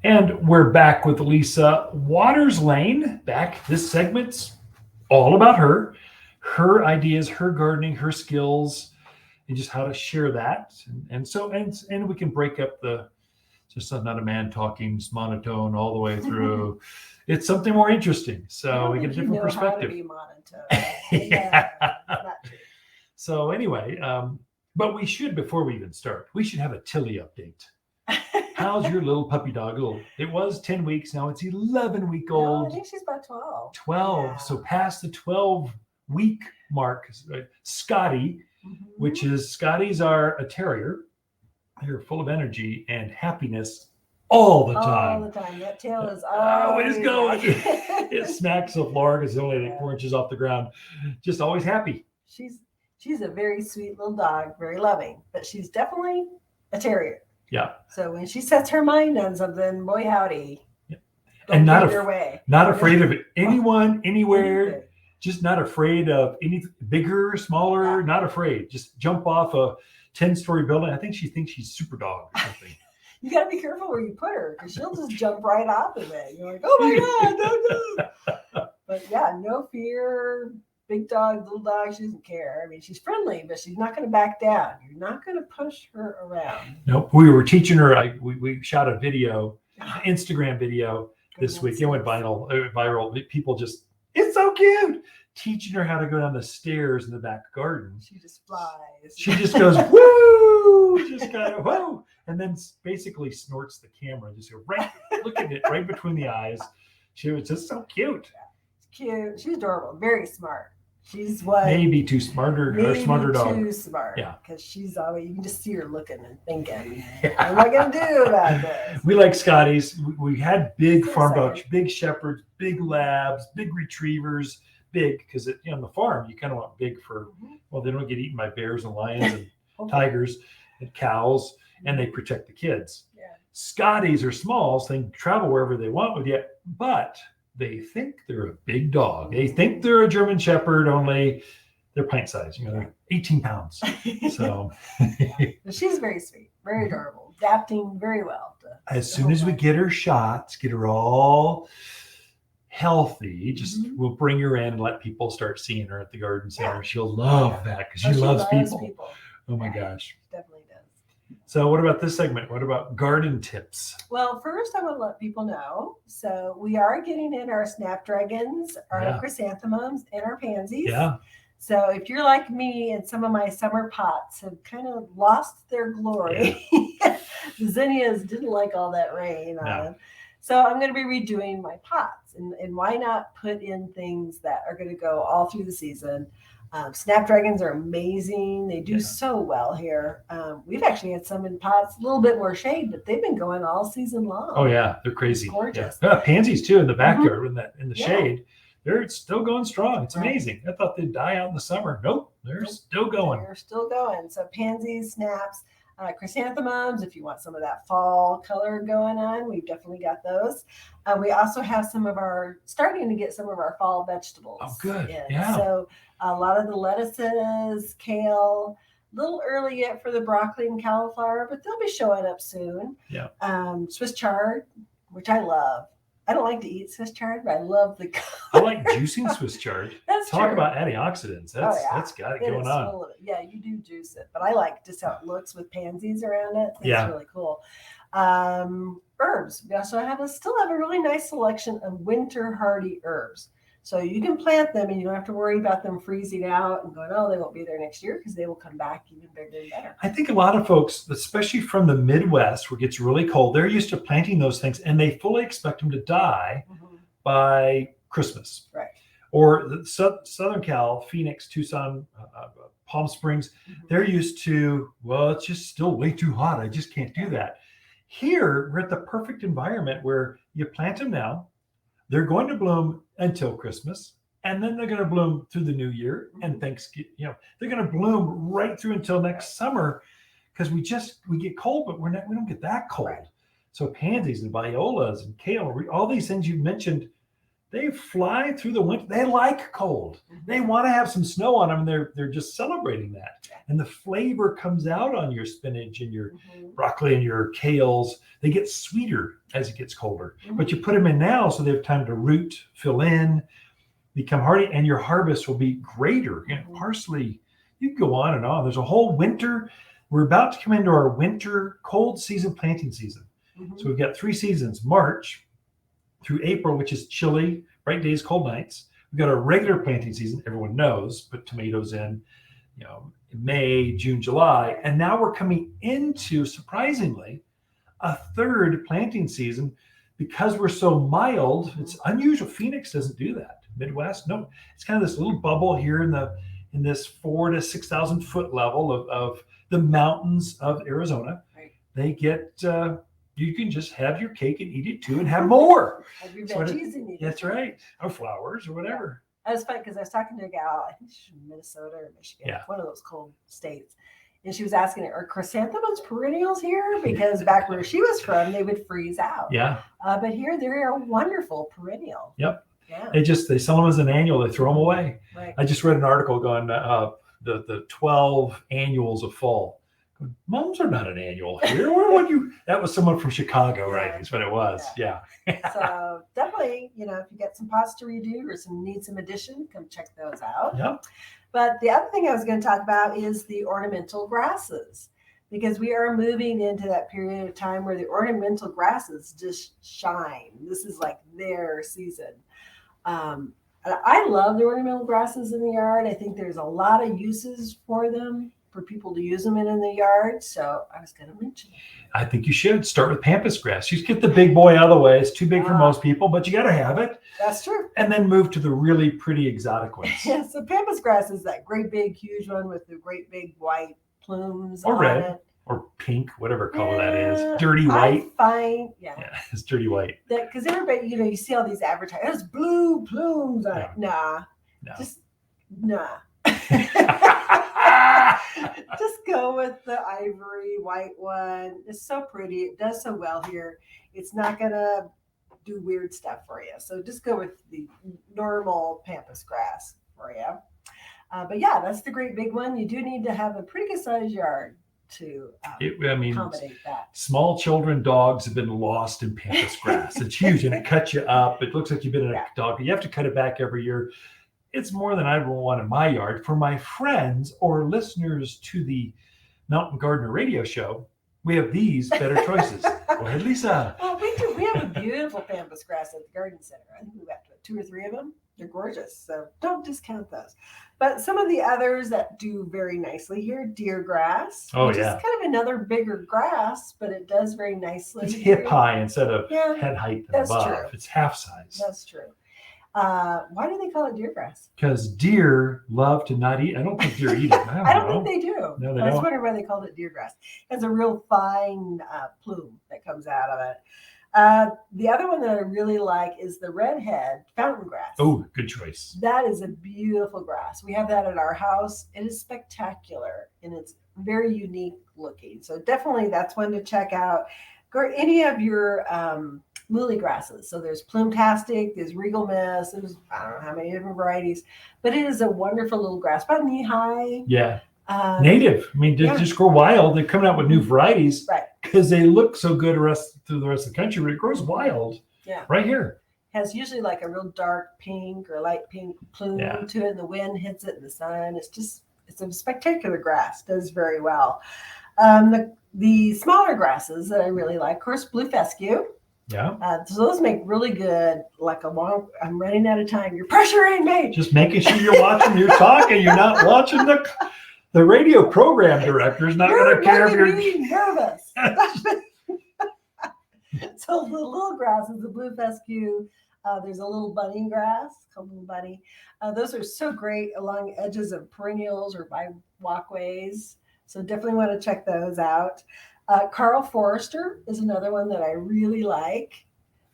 And we're back with Lisa Waters Lane. Back. This segment's all about her ideas, her gardening, her skills, and just how to share that. And we can break up the just not a man talking monotone all the way through. It's something more interesting. So we get a different perspective. How to be monotone. Yeah. So anyway, but we should, before we even start, we should have a Tilly update. How's your little puppy dog? It was 10 weeks. Now it's 11-week old. No, I think she's about 12. 12. Yeah. So past the 12-week mark. Scotty, which is Scotties are a terrier. They're full of energy and happiness all the time. All the time. That tail is always going. It smacks the floor because it's only like 4 inches off the ground. Just always happy. She's a very sweet little dog, very loving, but she's definitely a terrier. Yeah. So when she sets her mind on something, boy howdy. Yeah. And not afraid of anyone, anywhere. Just not afraid of anything bigger, smaller. Not afraid. Just jump off a 10-story building. I think she thinks she's super dog or something. You got to be careful where you put her because she'll just jump right off of it. You're like, oh my God, no. But yeah, no fear. Big dog, little dog, she doesn't care. I mean, she's friendly, but she's not going to back down. You're not going to push her around. Nope. We were teaching her. We shot a video, an Instagram video this week. It went viral. People just, it's so cute. Teaching her how to go down the stairs in the back garden. She just flies. She just goes, woo! Just kind of, whoa! And then basically snorts the camera. Just go right, look at it right between the eyes. She was just so cute. It's cute. She's adorable. Very smart. She's what? Maybe too smarter dog. Too smart. Yeah. Because she's always, you can just see her looking and thinking, what am I going to do about this? We like Scotties. We had big farm dogs, big shepherds, big labs, big retrievers. Big because on the farm you kind of want big for well, they don't get eaten by bears and lions and tigers and cows, and they protect the kids. Yeah. Scotties are small, so they can travel wherever they want with you, but they think they're a big dog. They think they're a German Shepherd, only they're pint size. They're 18 pounds. So she's very sweet, very adorable, adapting very well. As soon as we get her shots, get her all healthy, just we'll bring her in and let people start seeing her at the garden center. She'll love that because she loves people. Oh my gosh. Definitely does. So what about this segment? What about garden tips? Well, first I want to let people know. So we are getting in our snapdragons, our chrysanthemums, and our pansies. Yeah. So if you're like me and some of my summer pots have kind of lost their glory, the zinnias didn't like all that rain on them. So I'm going to be redoing my pots. And why not put in things that are going to go all through the season? Snapdragons are amazing. They do so well here. We've actually had some in pots, a little bit more shade, but they've been going all season long. Oh, yeah. They're crazy. It's gorgeous. Yeah. Pansies, too, in the backyard in the shade. They're still going strong. It's amazing. I thought they'd die out in the summer. Nope. They're still going. They're still going. So pansies, snaps, chrysanthemums, if you want some of that fall color going on, we've definitely got those. We also have starting to get some of our fall vegetables. Oh, good. In. Yeah. So a lot of the lettuces, kale, a little early yet for the broccoli and cauliflower, but they'll be showing up soon. Yeah. Swiss chard, which I love. I don't like to eat Swiss chard, but I love the color. I like juicing Swiss chard. That's Talk true. about antioxidants. That's got it going on. Yeah, you do juice it, but I like just how it looks with pansies around it. It's really cool. Herbs. We also still have a really nice selection of winter hardy herbs. So you can plant them and you don't have to worry about them freezing out and going, oh, they won't be there next year, because they will come back even bigger and better. I think a lot of folks, especially from the Midwest where it gets really cold, they're used to planting those things and they fully expect them to die by Christmas. Right. Or the Southern Cal, Phoenix, Tucson, Palm Springs, they're used to, well, it's just still way too hot. I just can't do that. Here, we're at the perfect environment where you plant them now. They're going to bloom until Christmas, and then they're going to bloom through the new year and Thanksgiving. They're going to bloom right through until next summer, because we get cold, but we don't get that cold. Right. So pansies and violas and kale, all these things you've mentioned, they fly through the winter. They like cold. They want to have some snow on them. And they're just celebrating that. And the flavor comes out on your spinach and your broccoli and your kales. They get sweeter as it gets colder. But you put them in now so they have time to root, fill in, become hardy, and your harvest will be greater. You know, parsley, you can go on and on. There's a whole winter. We're about to come into our winter cold season planting season. So we've got 3 seasons: March through April, which is chilly, bright days, cold nights. We've got our regular planting season. Everyone knows, put tomatoes in, you know, May, June, July. And now we're coming into, surprisingly, a 3rd planting season because we're so mild. It's unusual. Phoenix doesn't do that. Midwest, no. It's kind of this little bubble here in this 4,000 to 6,000 foot level of the mountains of Arizona. Right. They get you can just have your cake and eat it too, and have more. Have your veggies and eat it. That's right, or flowers or whatever. Yeah. I was funny because I was talking to a gal, I think she's from Minnesota or Michigan, one of those cold states. And she was asking, are chrysanthemums perennials here? Because back where she was from, they would freeze out. Yeah. But here they are wonderful perennial. Yep. Yeah. They sell them as an annual. They throw them away. Right. I just read an article going the 12 annuals of fall. Mums are not an annual here. Where would you? That was someone from Chicago, right? That's what it was. Yeah. So definitely, you know, if you get some pots to redo or need some addition, come check those out. Yep. But the other thing I was going to talk about is the ornamental grasses, because we are moving into that period of time where the ornamental grasses just shine. This is like their season. I love the ornamental grasses in the yard. I think there's a lot of uses for them, for people to use them in the yard. So I was going to mention it. I think you should start with Pampas grass. You get the big boy out of the way. It's too big for most people, but you got to have it. That's true. And then move to the really pretty exotic ones. Yeah, so Pampas grass is that great big huge one with the great big white plumes or on red it. Or pink, whatever color that is. Dirty white. Yeah, it's dirty white. Because everybody, you know, you see all these advertisements, blue plumes on it. Nah. Just nah. Just go with the ivory white one. It's so pretty. It does so well here. It's not gonna do weird stuff for you. So just go with the normal Pampas grass for you. But yeah, that's the great big one. You do need to have a pretty good sized yard to accommodate that. Small children, dogs have been lost in Pampas grass. It's huge and it cuts you up. It looks like you've been in a dog. You have to cut it back every year. It's more than I would want in my yard. For my friends or listeners to the Mountain Gardener radio show, we have these better choices. Go ahead, Lisa. Well, we do. We have a beautiful Pampas grass at the garden center. I think we have 2 or 3 of them. They're gorgeous. So don't discount those. But some of the others that do very nicely here, deer grass. Which is kind of another bigger grass, but it does very nicely. It's hip high instead of head height and above. True. It's half size. That's true. Why do they call it deer grass? Because deer love to not eat. I don't think deer eat it. I don't think they do. No, they I was don't. wondering why they called it deer grass. It has a real fine plume that comes out of it. The other one that I really like is the redhead fountain grass. Oh, good choice. That is a beautiful grass. We have that at our house. It is spectacular and it's very unique looking. So definitely that's one to check out. Or any of your Muhly grasses. So there's plume-tastic, there's regal mist, there's I don't know how many different varieties, but it is a wonderful little grass, about knee high. Yeah. Native. I mean, they just grow wild. They're coming out with new varieties because they look so good through the rest of the country, but it grows wild. Yeah. Right here. Has usually like a real dark pink or light pink plume to it, and the wind hits it in the sun. It's a spectacular grass. Does very well. The smaller grasses that I really like, of course, blue fescue. Yeah. So those make really good, I'm running out of time. You're pressuring me. Just making sure you're watching, you're talking, you're not watching the radio program director's not going to care if you're nervous. So the little grasses, the blue fescue, there's a little bunny grass called little bunny. Those are so great along edges of perennials or by walkways. So definitely want to check those out. Karl Forester is another one that I really like.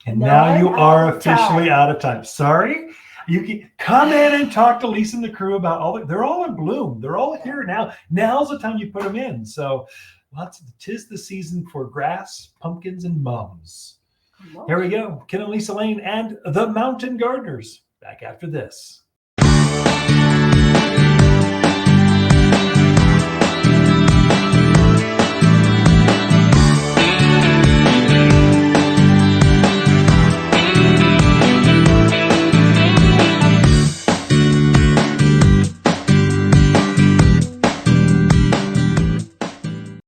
And now you are officially out of time. Sorry. You can come in and talk to Lisa and the crew about they're all in bloom. They're all here now. Now's the time you put them in. So tis the season for grass, pumpkins, and mums. Here we go. Ken and Lisa Lane and the Mountain Gardeners. Back after this.